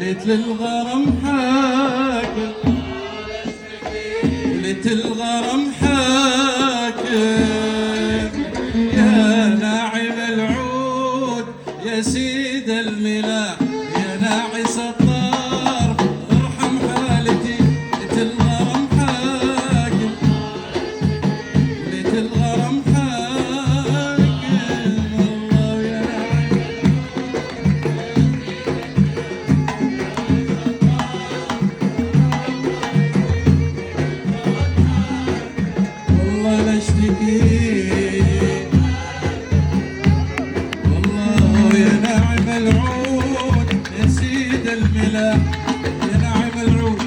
ليت للغرام حاكم، ليت الغرام حاكم، يا ناعم العود يا سيد الملاح، يا ناعس الطار ارحم حالتي. ليت الغرام حاكم، ليت الغرام حاكم، الله يا ناعم. والله لا اشتكي، والله يا ناعم العود يا سيد الملاح، يا ناعم العود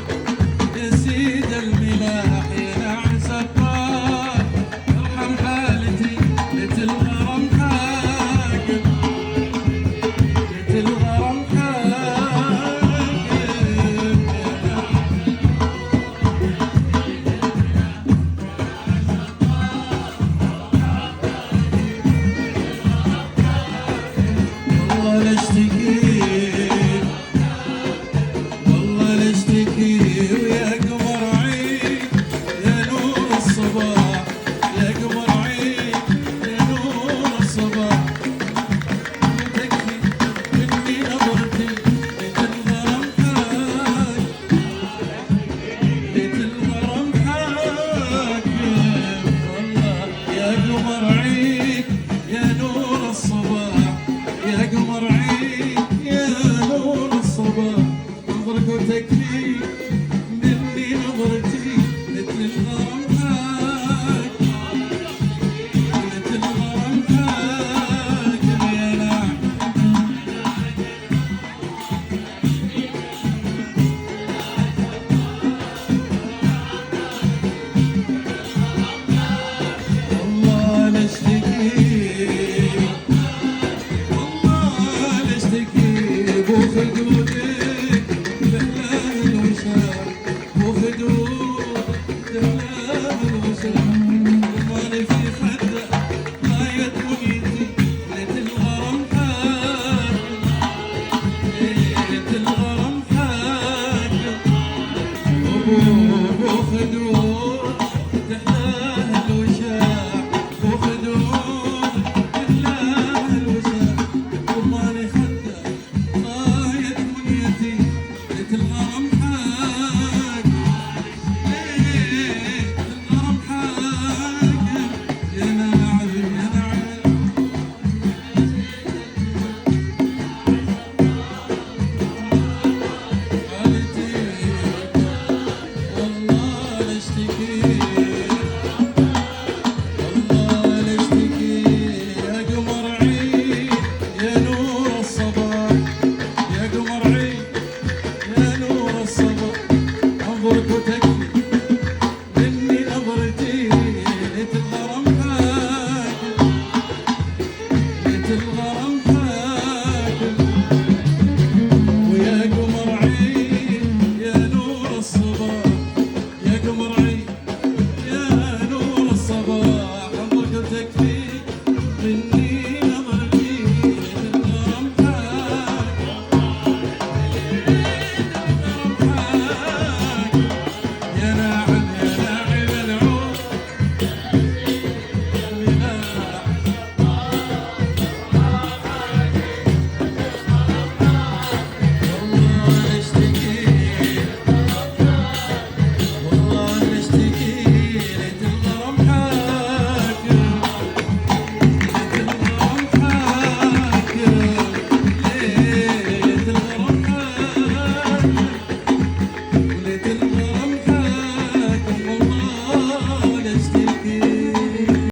يا سيد الملاح، يا ناعس الطار ارحم حالتي. ليت الغرام حاكم، ليت الغرام حاكم، يا ناعم. والله لا اشتكي